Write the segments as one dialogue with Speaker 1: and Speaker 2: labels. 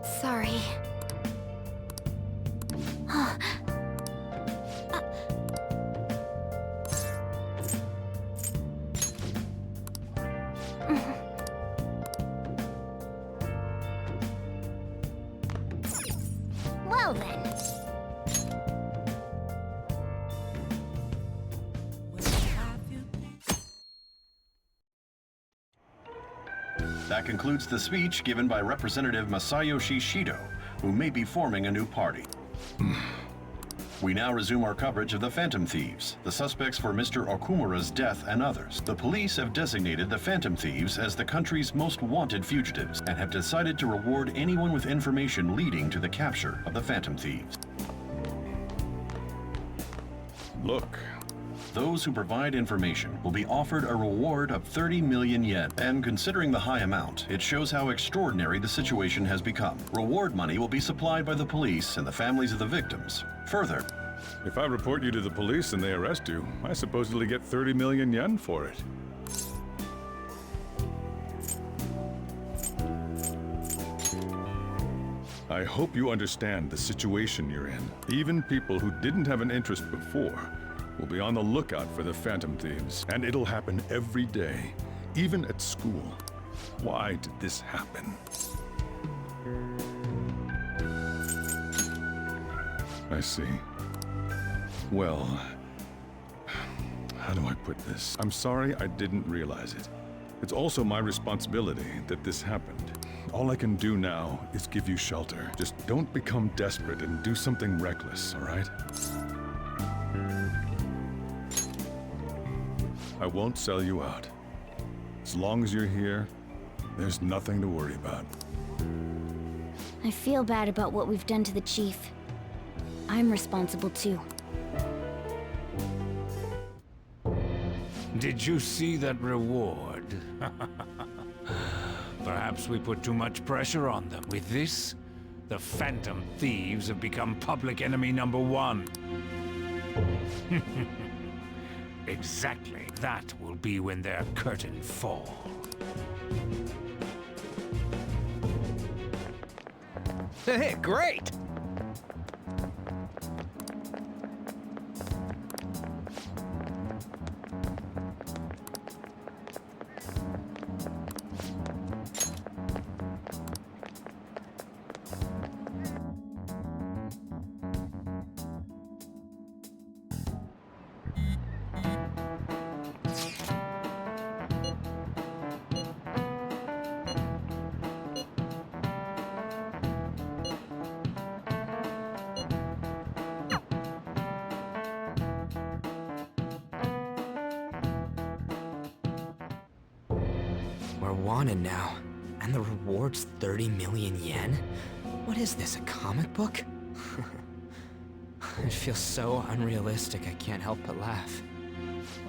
Speaker 1: Sorry. Well then.
Speaker 2: That concludes the speech given by Representative Masayoshi Shido, who may be forming a new party. We now resume our coverage of the Phantom Thieves, the suspects for Mr. Okumura's death and others. The police have designated the Phantom Thieves as the country's most wanted fugitives and have decided to reward anyone with information leading to the capture of the Phantom Thieves.
Speaker 3: Look.
Speaker 2: Those who provide information will be offered a reward of 30 million yen. And considering the high amount, it shows how extraordinary the situation has become. Reward money will be supplied by the police and the families of the victims. Further,
Speaker 3: If I report you to the police and they arrest you, I supposedly get 30 million yen for it. I hope you understand the situation you're in. Even people who didn't have an interest before will be on the lookout for the Phantom Thieves. And it'll happen every day, even at school. Why did this happen? I see. Well, how do I put this? I'm sorry I didn't realize it. It's also my responsibility that this happened. All I can do now is give you shelter. Just don't become desperate and do something reckless, all right? I won't sell you out. As long as you're here, there's nothing to worry about.
Speaker 1: I feel bad about what we've done to the chief. I'm responsible too.
Speaker 4: Did you see that reward? Perhaps we put too much pressure on them. With this, the Phantom Thieves have become public enemy #1. Exactly. That will be when their curtain falls.
Speaker 5: Hey, great! We're wanted now, and the reward's 30 million yen? What is this, a comic book? It feels so unrealistic I can't help but laugh.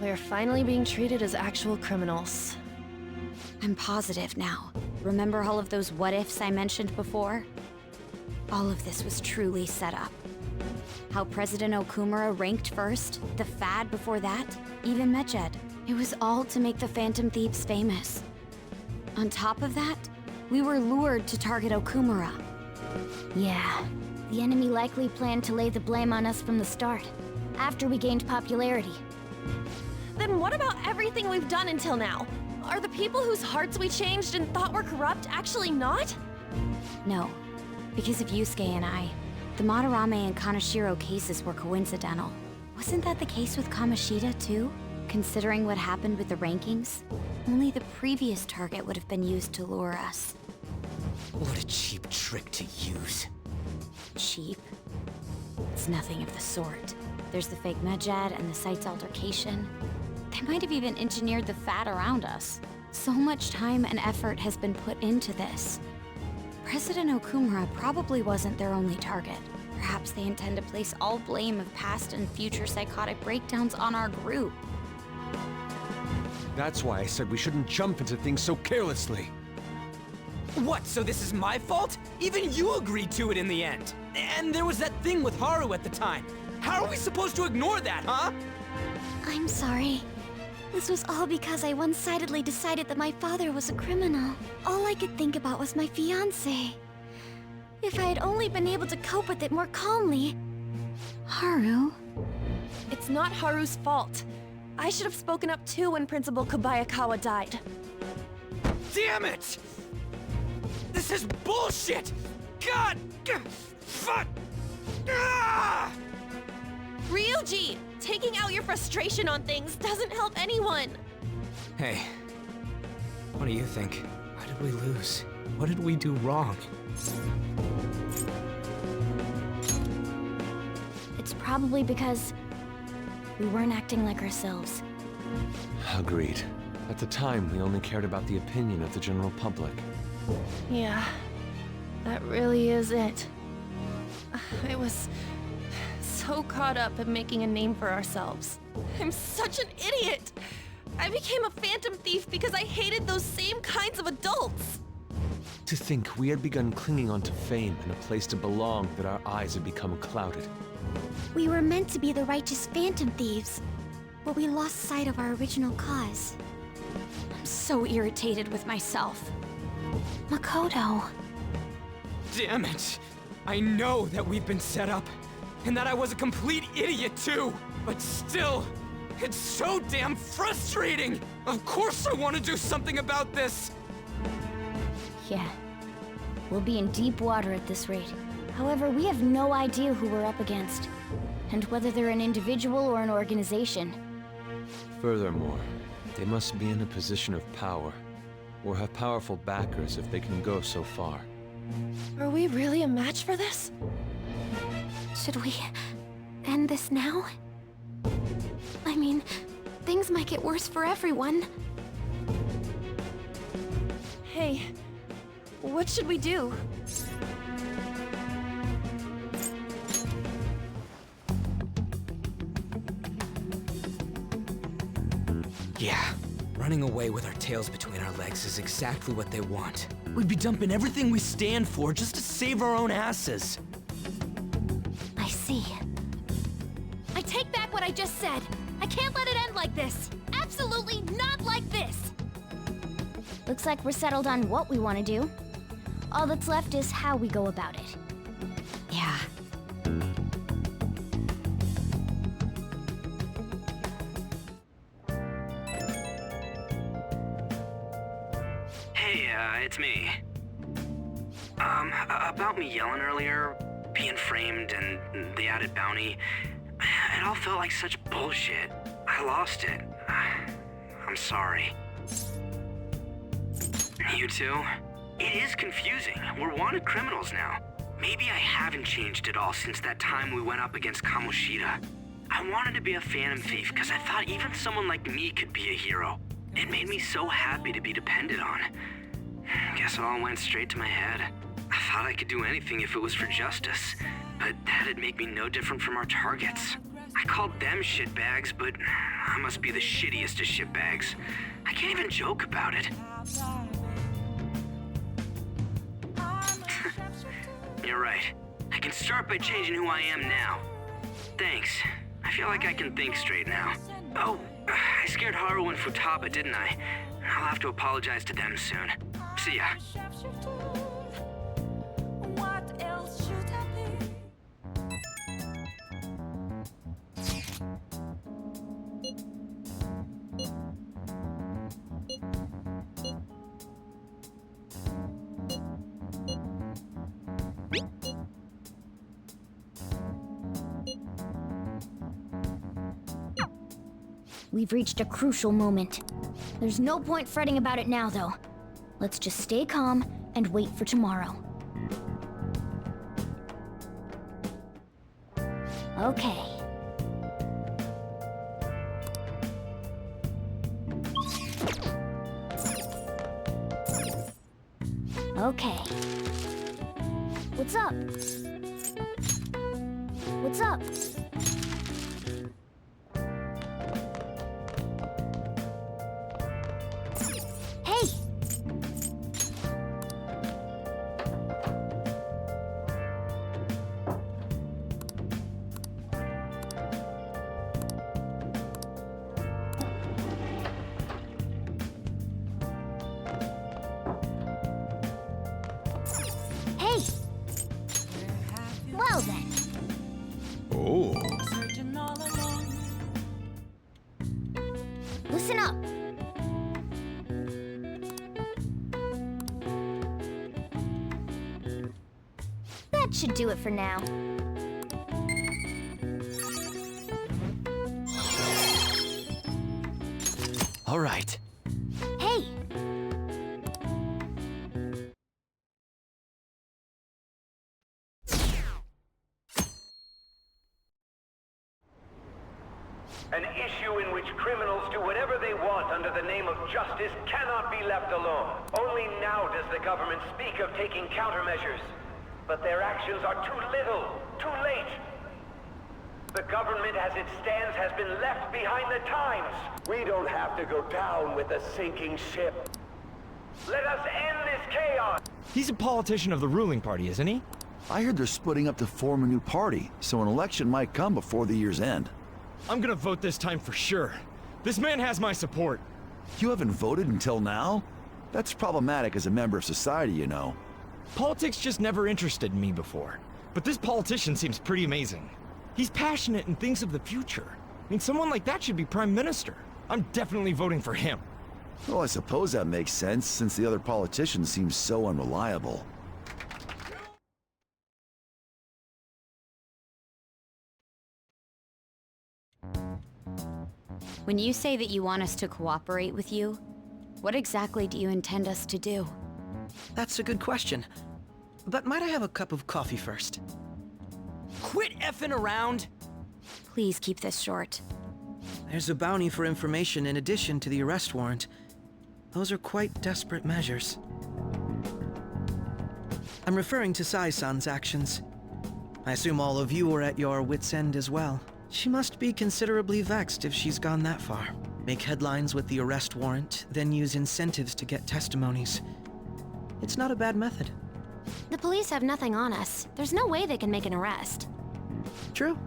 Speaker 6: We're finally being treated as actual criminals.
Speaker 1: I'm positive now. Remember all of those what-ifs I mentioned before? All of this was truly set up. How President Okumura ranked first, the Fad before that, even Medjed. It was all to make the Phantom Thieves famous. On top of that, we were lured to target Okumura. Yeah, the enemy likely planned to lay the blame on us from the start, after we gained popularity.
Speaker 6: Then what about everything we've done until now? Are the people whose hearts we changed and thought were corrupt actually not?
Speaker 1: No, because of Yusuke and I, the Madarame and Kaneshiro cases were coincidental. Wasn't that the case with Kamoshida too? Considering what happened with the rankings, only the previous target would have been used to lure us.
Speaker 5: What a cheap trick to use.
Speaker 1: Cheap? It's nothing of the sort. There's the fake Medjed and the site's altercation. They might have even engineered the Fad around us. So much time and effort has been put into this. President Okumura probably wasn't their only target. Perhaps they intend to place all blame of past and future psychotic breakdowns on our group.
Speaker 5: That's why I said we shouldn't jump into things so carelessly. What, so this is my fault? Even you agreed to it in the end. And there was that thing with Haru at the time. How are we supposed to ignore that, huh?
Speaker 1: I'm sorry. This was all because I one-sidedly decided that my father was a criminal. All I could think about was my fiancé.
Speaker 6: If I had only been able to cope with it more calmly.
Speaker 1: Haru?
Speaker 6: It's not Haru's fault. I should have spoken up too when Principal Kobayakawa died.
Speaker 5: Damn it! This is bullshit! God! Fuck! Ah!
Speaker 6: Ryuji! Taking out your frustration on things doesn't help anyone!
Speaker 5: Hey, what do you think? Why did we lose? What did we do wrong?
Speaker 1: It's probably because we weren't acting like ourselves.
Speaker 7: Agreed. At the time, we only cared about the opinion of the general public.
Speaker 6: Yeah, that really is it. I was so caught up in making a name for ourselves. I'm such an idiot! I became a phantom thief because I hated those same kinds of adults!
Speaker 7: To think we had begun clinging onto fame and a place to belong that our eyes had become clouded.
Speaker 1: We were meant to be the righteous phantom thieves, but we lost sight of our original cause. I'm so irritated with myself. Makoto.
Speaker 5: Damn it! I know that we've been set up, and that I was a complete idiot too! But still, it's so damn frustrating! Of course I want to do something about this!
Speaker 1: Yeah. We'll be in deep water at this rate. However, we have no idea who we're up against, and whether they're an individual or an organization.
Speaker 7: Furthermore, they must be in a position of power, or have powerful backers if they can go so far.
Speaker 6: Are we really a match for this?
Speaker 1: Should we end this now? I mean, things might get worse for everyone.
Speaker 6: Hey, what should we do?
Speaker 5: Yeah, running away with our tails between our legs is exactly what they want. We'd be dumping everything we stand for just to save our own asses.
Speaker 1: I see.
Speaker 6: I take back what I just said. I can't let it end like this. Absolutely not like this!
Speaker 1: Looks like we're settled on what we want to do. All that's left is how we go about it. Yeah.
Speaker 8: Hey, it's me. About me yelling earlier, being framed, and the added bounty, it all felt like such bullshit. I lost it. I'm sorry. You too? It is confusing. We're wanted criminals now. Maybe I haven't changed at all since that time we went up against Kamoshida. I wanted to be a phantom thief because I thought even someone like me could be a hero. It made me so happy to be depended on. Guess it all went straight to my head. I thought I could do anything if it was for justice, but that'd make me no different from our targets. I called them shitbags, but I must be the shittiest of shitbags. I can't even joke about it. You're right. I can start by changing who I am now. Thanks. I feel like I can think straight now. Oh, I scared Haru and Futaba, didn't I? I'll have to apologize to them soon. See ya.
Speaker 9: What else should I be?
Speaker 1: We've reached a crucial moment. There's no point fretting about it now, though. Let's just stay calm and wait for tomorrow. Okay. Okay. What's up? What's up? Hey! Hey! Now then.
Speaker 3: Oh.
Speaker 9: Searching all along.
Speaker 1: Listen up. That should do it for now.
Speaker 7: All right.
Speaker 1: Hey!
Speaker 10: An issue in which criminals do whatever they want under the name of justice cannot be left alone. Only now does the government speak of taking countermeasures. But their actions are too little, too late. The government as it stands has been left behind the times. We don't have to go down with a sinking ship. Let us end this chaos!
Speaker 11: He's a politician of the ruling party, isn't he?
Speaker 12: I heard they're splitting up to form a new party, so an election might come before the year's end.
Speaker 11: I'm gonna vote this time for sure. This man has my support.
Speaker 12: You haven't voted until now? That's problematic as a member of society, you know.
Speaker 11: Politics just never interested me before. But this politician seems pretty amazing. He's passionate and thinks of the future. I mean, someone like that should be prime minister. I'm definitely voting for him.
Speaker 12: Well, I suppose that makes sense, since the other politicians seem so unreliable.
Speaker 1: When you say that you want us to cooperate with you, what exactly do you intend us to do?
Speaker 13: That's a good question. But might I have a cup of coffee first?
Speaker 5: Quit effing around!
Speaker 1: Please keep this short.
Speaker 13: There's a bounty for information in addition to the arrest warrant. Those are quite desperate measures. I'm referring to Sai-san's actions. I assume all of you were at your wit's end as well. She must be considerably vexed if she's gone that far. Make headlines with the arrest warrant, then use incentives to get testimonies. It's not a bad method.
Speaker 1: The police have nothing on us. There's no way they can make an arrest.
Speaker 13: True.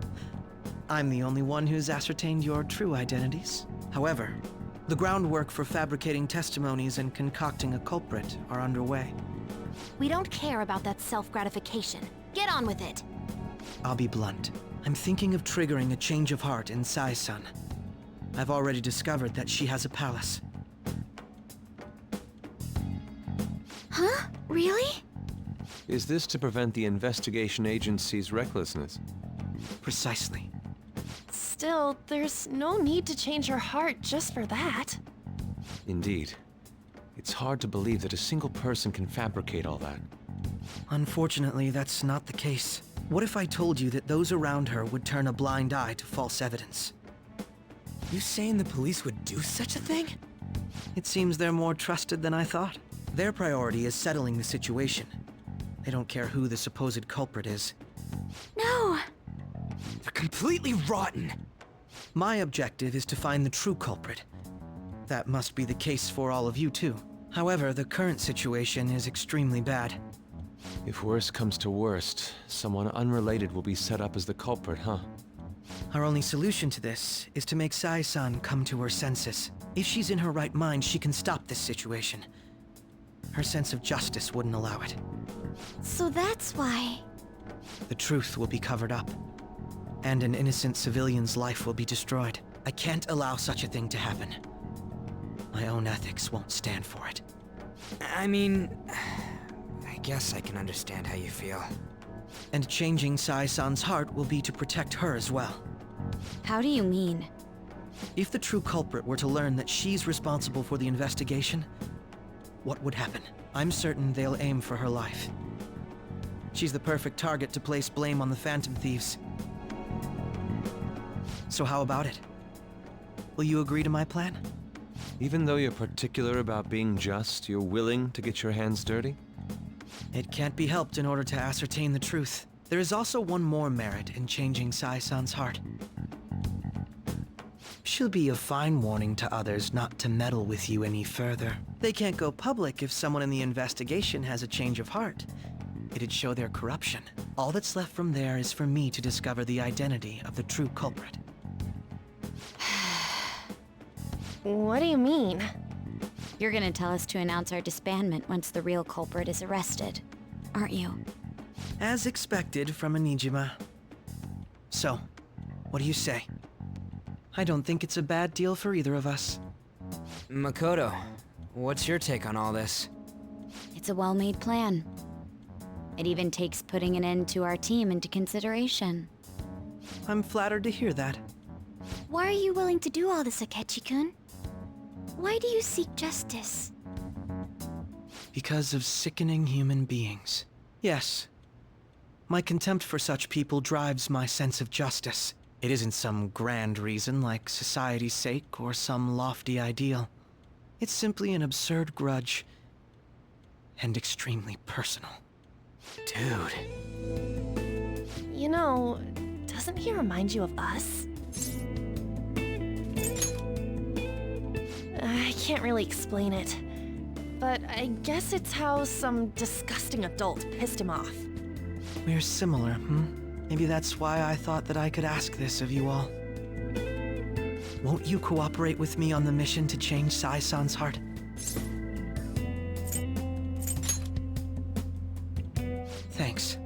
Speaker 13: I'm the only one who's ascertained your true identities. However, the groundwork for fabricating testimonies and concocting a culprit are underway.
Speaker 1: We don't care about that self-gratification. Get on with it.
Speaker 13: I'll be blunt. I'm thinking of triggering a change of heart in Sai-san. I've already discovered that she has a palace.
Speaker 1: Huh? Really?
Speaker 7: Is this to prevent the investigation agency's recklessness?
Speaker 13: Precisely.
Speaker 6: Still, there's no need to change her heart just for that.
Speaker 7: Indeed. It's hard to believe that a single person can fabricate all that.
Speaker 13: Unfortunately, that's not the case. What if I told you that those around her would turn a blind eye to false evidence?
Speaker 5: You saying the police would do such a thing?
Speaker 13: It seems they're more trusted than I thought. Their priority is settling the situation. They don't care who the supposed culprit is.
Speaker 1: No!
Speaker 5: They're completely rotten!
Speaker 13: My objective is to find the true culprit. That must be the case for all of you too. However, the current situation is extremely bad.
Speaker 7: If worst comes to worst, someone unrelated will be set up as the culprit, huh?
Speaker 13: Our only solution to this is to make Sai-san come to her senses. If she's in her right mind, she can stop this situation. Her sense of justice wouldn't allow it.
Speaker 1: So that's why...
Speaker 13: The truth will be covered up, and an innocent civilian's life will be destroyed. I can't allow such a thing to happen. My own ethics won't stand for it.
Speaker 5: I mean... I guess I can understand how you feel.
Speaker 13: And changing Sai-san's heart will be to protect her as well.
Speaker 1: How do you mean?
Speaker 13: If the true culprit were to learn that she's responsible for the investigation, what would happen? I'm certain they'll aim for her life. She's the perfect target to place blame on the Phantom Thieves. So how about it? Will you agree to my plan?
Speaker 7: Even though you're particular about being just, you're willing to get your hands dirty?
Speaker 13: It can't be helped in order to ascertain the truth. There is also one more merit in changing Sai-san's heart. She'll be a fine warning to others not to meddle with you any further. They can't go public if someone in the investigation has a change of heart. It'd show their corruption. All that's left from there is for me to discover the identity of the true culprit.
Speaker 6: What do you mean?
Speaker 1: You're gonna tell us to announce our disbandment once the real culprit is arrested, aren't you?
Speaker 13: As expected from a Nijima. So, what do you say? I don't think it's a bad deal for either of us.
Speaker 5: Makoto, what's your take on all this?
Speaker 1: It's a well-made plan. It even takes putting an end to our team into consideration.
Speaker 13: I'm flattered to hear that.
Speaker 14: Why are you willing to do all this, Akechi-kun? Why do you seek justice?
Speaker 13: Because of sickening human beings. Yes. My contempt for such people drives my sense of justice. It isn't some grand reason like society's sake or some lofty ideal. It's simply an absurd grudge. And extremely personal.
Speaker 5: Dude.
Speaker 6: You know, doesn't he remind you of us? I can't really explain it. But I guess it's how some disgusting adult pissed him off.
Speaker 13: We're similar, Maybe that's why I thought that I could ask this of you all. Won't you cooperate with me on the mission to change Sai-san's heart? Thanks.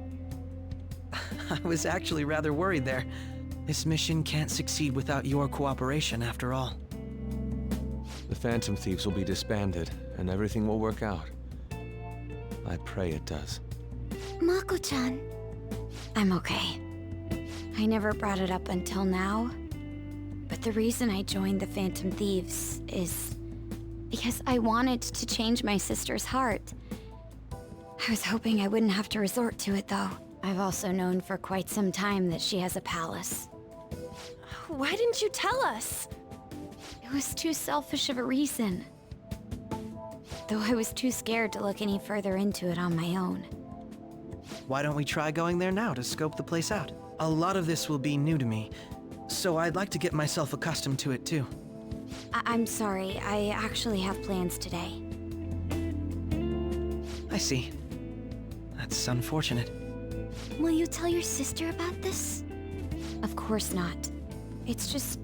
Speaker 13: I was actually rather worried there. This mission can't succeed without your cooperation, after all.
Speaker 7: The Phantom Thieves will be disbanded, and everything will work out. I pray it does.
Speaker 14: Mako-chan.
Speaker 1: I'm okay. I never brought it up until now, but the reason I joined the Phantom Thieves is because I wanted to change my sister's heart. I was hoping I wouldn't have to resort to it, though. I've also known for quite some time that she has a palace.
Speaker 6: Why didn't you tell us?
Speaker 1: It was too selfish of a reason. Though I was too scared to look any further into it on my own.
Speaker 13: Why don't we try going there now to scope the place out? A lot of this will be new to me, so I'd like to get myself accustomed to it too.
Speaker 1: I'm sorry, I actually have plans today.
Speaker 13: I see. That's unfortunate.
Speaker 14: Will you tell your sister about this?
Speaker 1: Of course not. It's just...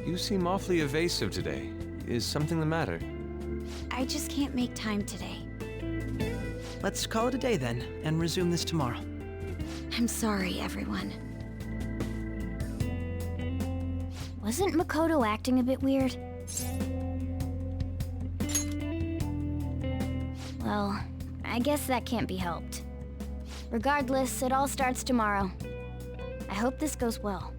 Speaker 7: You seem awfully evasive today. Is something the matter?
Speaker 1: I just can't make time today.
Speaker 13: Let's call it a day then, and resume this tomorrow.
Speaker 1: I'm sorry, everyone.
Speaker 14: Wasn't Makoto acting a bit weird? Well, I guess that can't be helped. Regardless, it all starts tomorrow. I hope this goes well.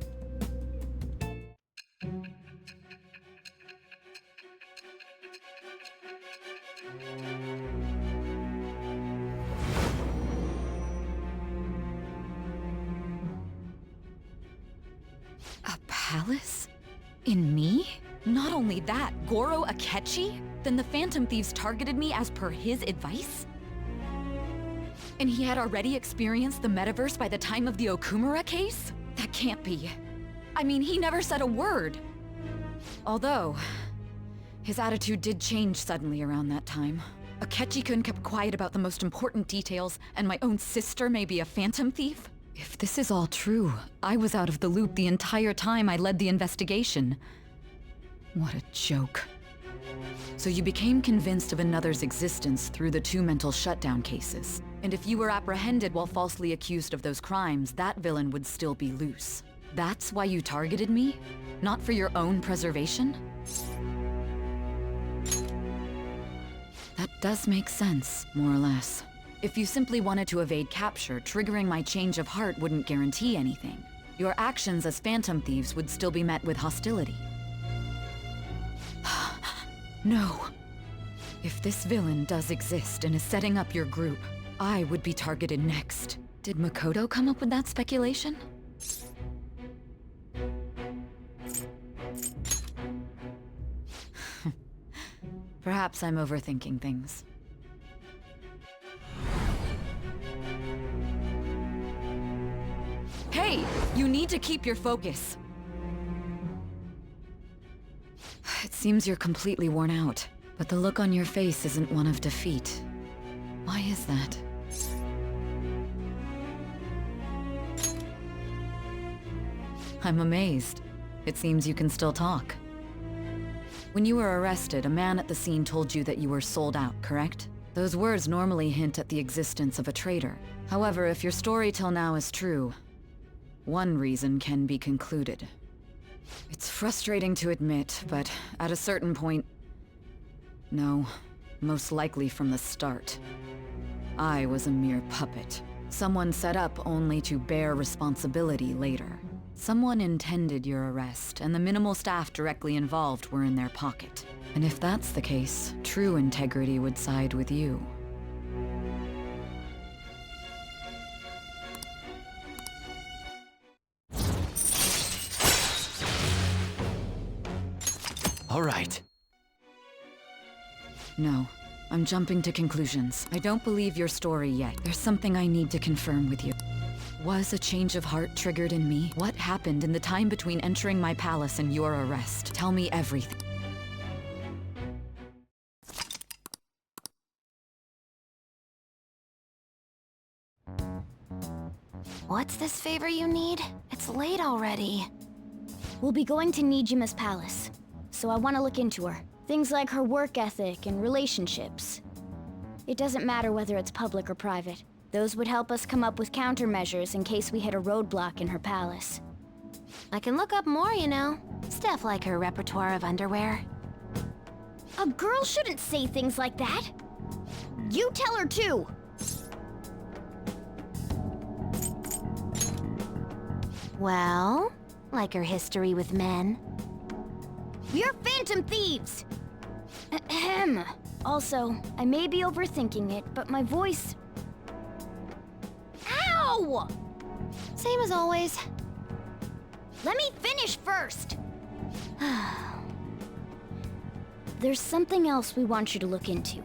Speaker 15: A palace? In me? Not only that, Goro Akechi? Then the Phantom Thieves targeted me as per his advice? And he had already experienced the metaverse by the time of the Okumura case? That can't be. I mean, he never said a word. Although, his attitude did change suddenly around that time. Akechi-kun kept quiet about the most important details, and my own sister may be a Phantom Thief? If this is all true, I was out of the loop the entire time I led the investigation. What a joke. So you became convinced of another's existence through the 2 mental shutdown cases. And if you were apprehended while falsely accused of those crimes, that villain would still be loose. That's why you targeted me? Not for your own preservation? That does make sense, more or less. If you simply wanted to evade capture, triggering my change of heart wouldn't guarantee anything. Your actions as Phantom Thieves would still be met with hostility. No. If this villain does exist and is setting up your group, I would be targeted next. Did Makoto come up with that speculation? Perhaps I'm overthinking things. Hey! You need to keep your focus! It seems you're completely worn out, but the look on your face isn't one of defeat. Why is that? I'm amazed. It seems you can still talk. When you were arrested, a man at the scene told you that you were sold out, correct? Those words normally hint at the existence of a traitor. However, if your story till now is true, one reason can be concluded. It's frustrating to admit, but at a certain point... No, most likely from the start. I was a mere puppet. Someone set up only to bear responsibility later. Someone intended your arrest, and the minimal staff directly involved were in their pocket. And if that's the case, true integrity would side with you.
Speaker 11: All right.
Speaker 15: No, I'm jumping to conclusions. I don't believe your story yet. There's something I need to confirm with you. Was a change of heart triggered in me? What happened in the time between entering my palace and your arrest? Tell me everything.
Speaker 14: What's this favor you need? It's late already. We'll be going to Nijima's palace, so I want to look into her. Things like her work ethic and relationships. It doesn't matter whether it's public or private. Those would help us come up with countermeasures in case we hit a roadblock in her palace. I can look up more, you know. Stuff like her repertoire of underwear. A girl shouldn't say things like that. You tell her too. Well, like her history with men. We're Phantom Thieves! Ahem. Also, I may be overthinking it, but my voice... Ow! Same as always. Let me finish first! There's something else we want you to look into.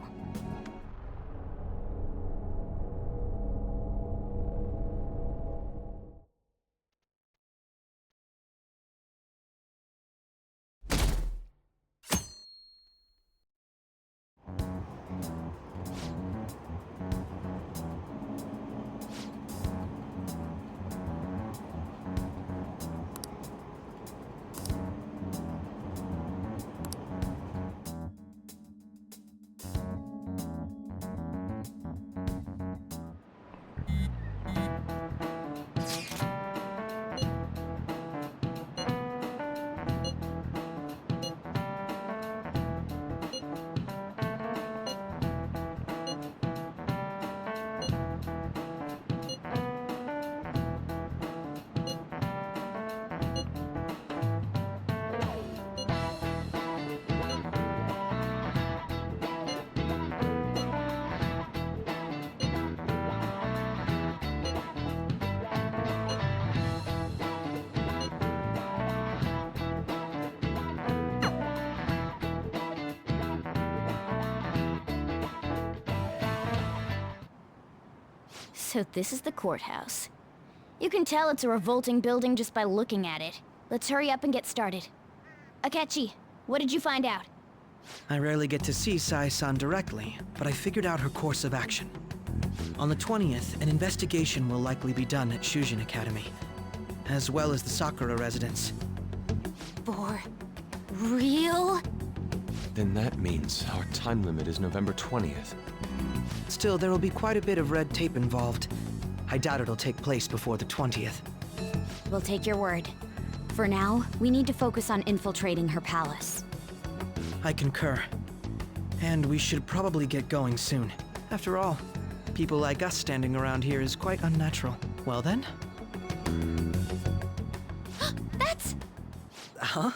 Speaker 14: So this is the courthouse. You can tell it's a revolting building just by looking at it. Let's hurry up and get started. Akechi, what did you find out?
Speaker 13: I rarely get to see Sai-san directly, but I figured out her course of action. On the 20th, an investigation will likely be done at Shujin Academy, as well as the Sakura residence.
Speaker 14: For real?
Speaker 7: Then that means our time limit is November 20th.
Speaker 13: Still, there will be quite a bit of red tape involved. I doubt it'll take place before the 20th.
Speaker 1: We'll take your word. For now, we need to focus on infiltrating her palace.
Speaker 13: I concur. And we should probably get going soon. After all, people like us standing around here is quite unnatural. Well then?
Speaker 14: That's...
Speaker 13: Huh?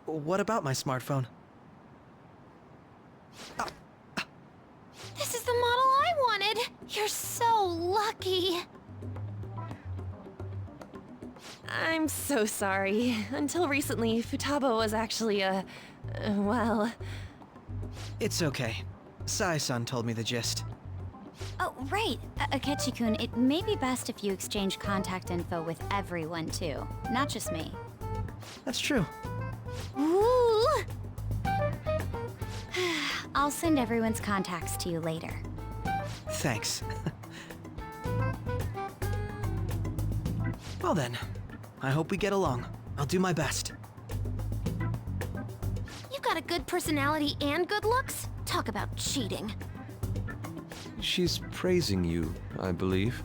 Speaker 13: What about my smartphone?
Speaker 14: This is the model I wanted! You're so lucky!
Speaker 6: I'm so sorry. Until recently, Futaba was actually well...
Speaker 13: It's okay. Sai-san told me the gist.
Speaker 1: Oh, right. Akechi-kun, it may be best if you exchange contact info with everyone, too. Not just me.
Speaker 13: That's true.
Speaker 1: Ooh! I'll send everyone's contacts to you later.
Speaker 13: Thanks. Well then, I hope we get along. I'll do my best.
Speaker 14: You've got a good personality and good looks? Talk about cheating.
Speaker 7: She's praising you, I believe.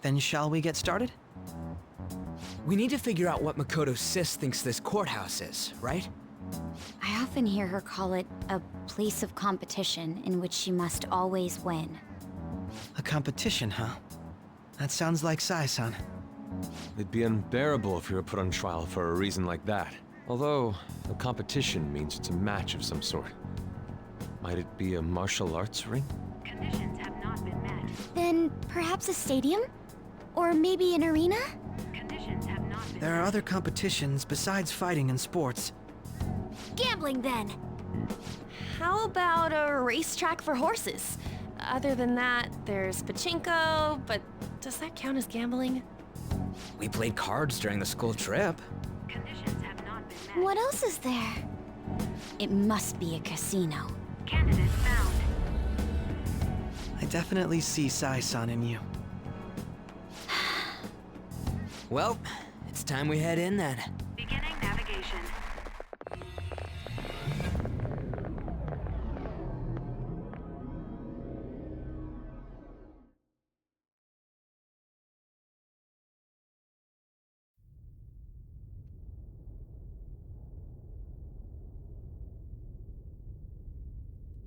Speaker 13: Then shall we get started?
Speaker 5: We need to figure out what Makoto Sis thinks this courthouse is, right?
Speaker 1: I often hear her call it a place of competition in which she must always win.
Speaker 13: A competition, huh? That sounds like Sai-san.
Speaker 7: It'd be unbearable if you were put on trial for a reason like that. Although, a competition means it's a match of some sort. Might it be a martial arts ring?
Speaker 14: Conditions have not been met. Then perhaps a stadium? Or maybe an arena? Conditions have not been
Speaker 13: There are other competitions besides fighting and sports.
Speaker 14: Gambling, then!
Speaker 6: How about a racetrack for horses? Other than that, there's pachinko, but does that count as gambling?
Speaker 5: We played cards during the school trip.
Speaker 14: Conditions have not been met. What else is there?
Speaker 1: It must be a casino.
Speaker 14: Candidate found.
Speaker 13: I definitely see Sai-san in you.
Speaker 5: Well, it's time we head in then.
Speaker 14: Beginning navigation.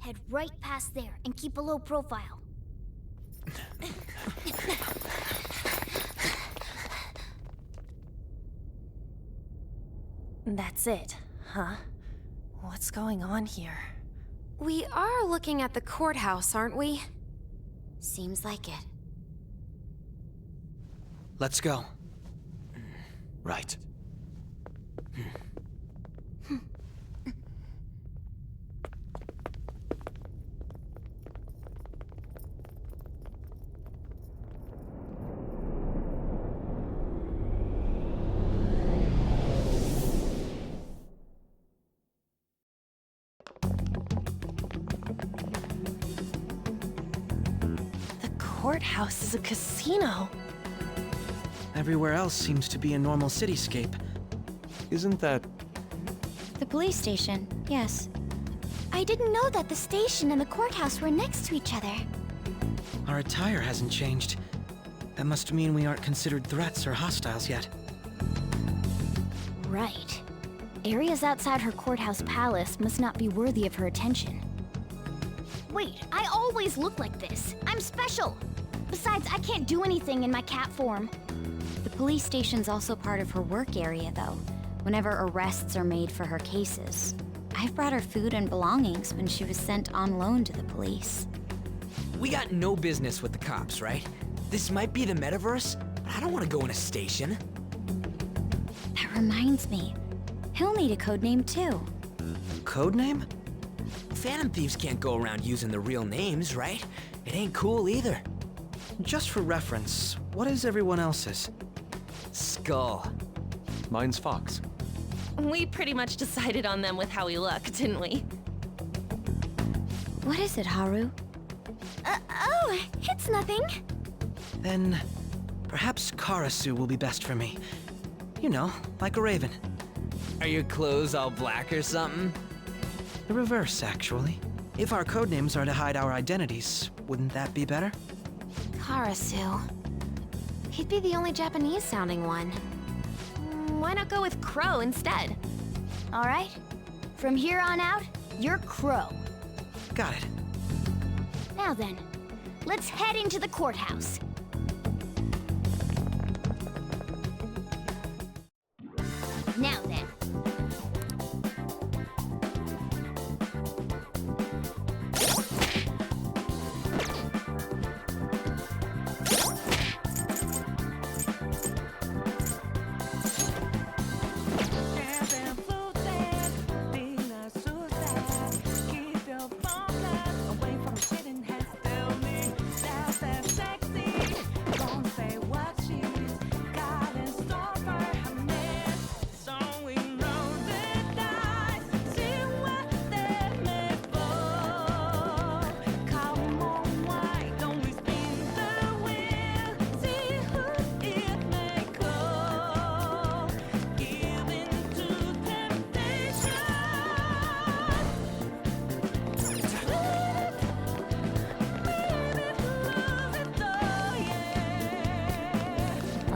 Speaker 14: Head right past there and keep a low profile.
Speaker 6: That's it, huh? What's going on here?
Speaker 15: We are looking at the courthouse, aren't we?
Speaker 1: Seems like it.
Speaker 13: Let's go.
Speaker 7: Right.
Speaker 6: Courthouse is a casino.
Speaker 13: Everywhere else seems to be a normal cityscape.
Speaker 7: Isn't that...
Speaker 1: The police station, yes.
Speaker 14: I didn't know that the station and the courthouse were next to each other.
Speaker 13: Our attire hasn't changed. That must mean we aren't considered threats or hostiles yet.
Speaker 14: Right. Areas outside her courthouse palace must not be worthy of her attention. Wait, I always look like this. I'm special. Besides, I can't do anything in my cat form.
Speaker 1: The police station's also part of her work area, though, whenever arrests are made for her cases. I've brought her food and belongings when she was sent on loan to the police.
Speaker 5: We got no business with the cops, right? This might be the metaverse, but I don't want to go in a station.
Speaker 1: That reminds me. He'll need a codename, too.
Speaker 13: Codename?
Speaker 5: Phantom Thieves can't go around using the real names, right? It ain't cool either.
Speaker 13: Just for reference, what is everyone else's?
Speaker 5: Skull.
Speaker 7: Mine's Fox.
Speaker 6: We pretty much decided on them with how we look, didn't we?
Speaker 1: What is it, Haru?
Speaker 14: Oh, it's nothing.
Speaker 13: Then, perhaps Karasu will be best for me. You know, like a raven.
Speaker 5: Are your clothes all black or something?
Speaker 13: The reverse, actually. If our codenames are to hide our identities, wouldn't that be better?
Speaker 15: Karasu. He'd be the only Japanese-sounding one.
Speaker 6: Why not go with Crow instead?
Speaker 14: All right. From here on out, you're Crow.
Speaker 13: Got it.
Speaker 14: Now then, let's head into the courthouse. Now then.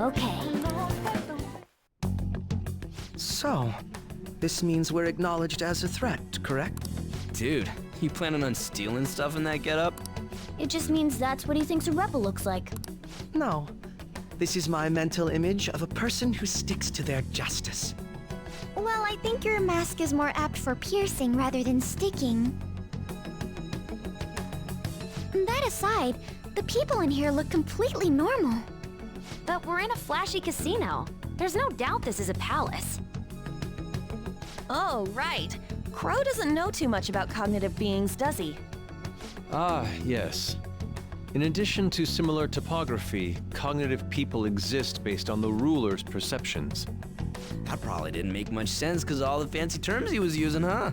Speaker 14: Okay.
Speaker 13: So, this means we're acknowledged as a threat, correct?
Speaker 5: Dude, you planning on stealing stuff in that getup?
Speaker 14: It just means that's what he thinks a rebel looks like.
Speaker 13: No. This is my mental image of a person who sticks to their justice.
Speaker 14: Well, I think your mask is more apt for piercing rather than sticking. That aside, the people in here look completely normal.
Speaker 1: But we're in a flashy casino. There's no doubt this is a palace.
Speaker 6: Oh, right. Crow doesn't know too much about cognitive beings, does he?
Speaker 7: Ah, yes. In addition to similar topography, cognitive people exist based on the ruler's perceptions.
Speaker 5: That probably didn't make much sense because of all the fancy terms he was using, huh?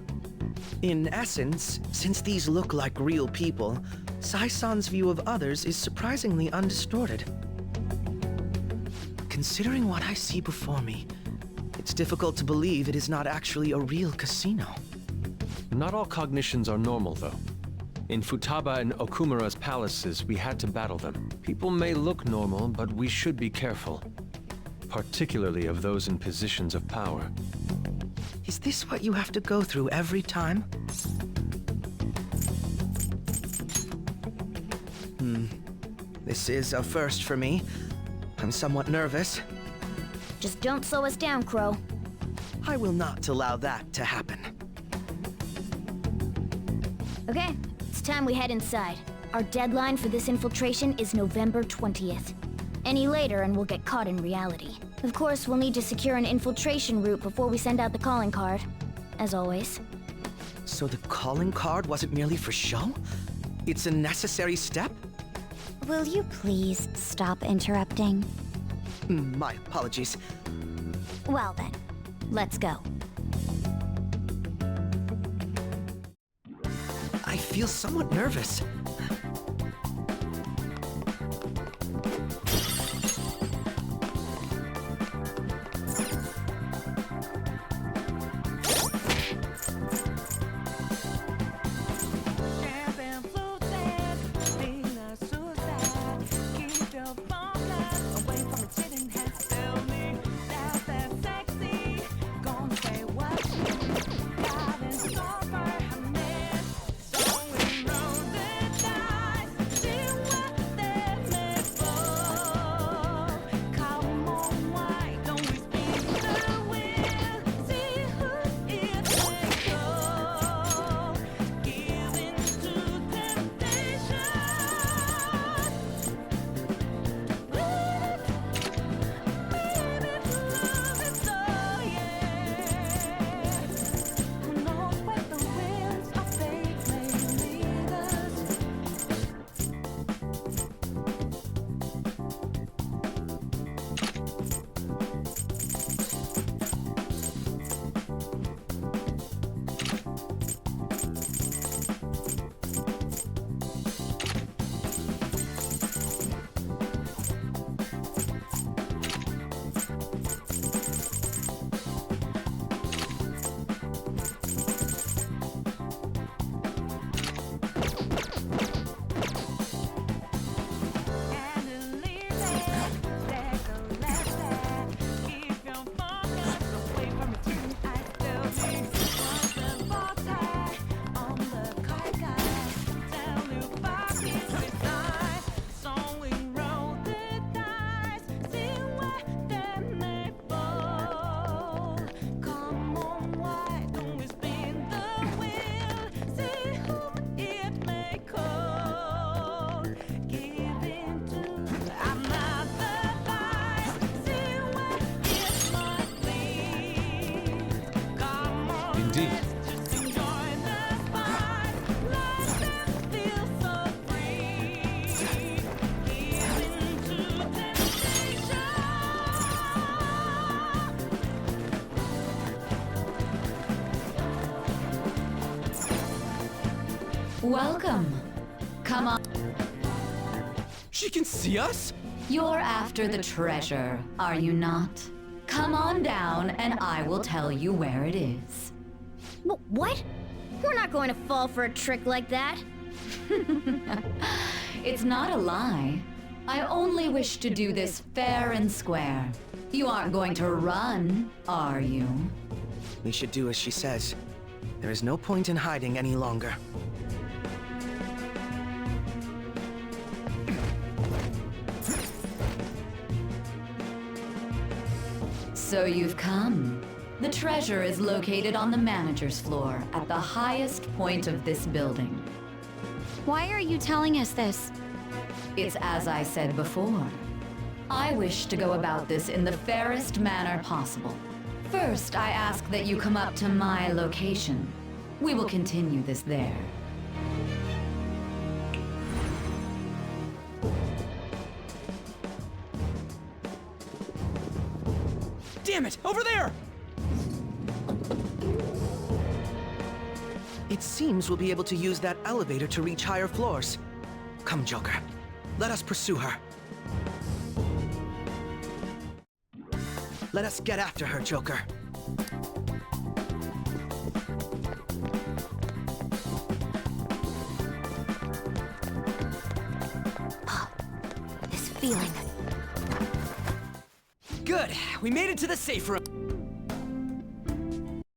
Speaker 13: In essence, since these look like real people, Sai-san's view of others is surprisingly undistorted. Considering what I see before me, it's difficult to believe it is not actually a real casino.
Speaker 7: Not all cognitions are normal, though. In Futaba and Okumura's palaces, we had to battle them. People may look normal, but we should be careful. Particularly of those in positions of power.
Speaker 13: Is this what you have to go through every time? This is a first for me. I'm somewhat nervous.
Speaker 14: Just don't slow us down, Crow.
Speaker 13: I will not allow that to happen.
Speaker 14: Okay, it's time we head inside. Our deadline for this infiltration is November 20th. Any later and we'll get caught in reality. Of course, we'll need to secure an infiltration route before we send out the calling card. As always.
Speaker 13: So the calling card wasn't merely for show? It's a necessary step?
Speaker 1: Will you please stop interrupting?
Speaker 13: My apologies.
Speaker 1: Well then, let's go.
Speaker 13: I feel somewhat nervous.
Speaker 15: Welcome. Come on.
Speaker 5: She can see us?
Speaker 15: You're after the treasure, are you not? Come on down and I will tell you where it is.
Speaker 14: What? We're not going to fall for a trick like that.
Speaker 15: It's not a lie. I only wish to do this fair and square. You aren't going to run, are you?
Speaker 13: We should do as she says. There is no point in hiding any longer.
Speaker 15: So you've come. The treasure is located on the manager's floor, at the highest point of this building.
Speaker 1: Why are you telling us this?
Speaker 15: It's as I said before. I wish to go about this in the fairest manner possible. First, I ask that you come up to my location. We will continue this there.
Speaker 13: Damn it! Over there! It seems we'll be able to use that elevator to reach higher floors. Come, Joker. Let us pursue her. Let us get after her, Joker.
Speaker 14: This feeling.
Speaker 5: Good. We made it to the safe room.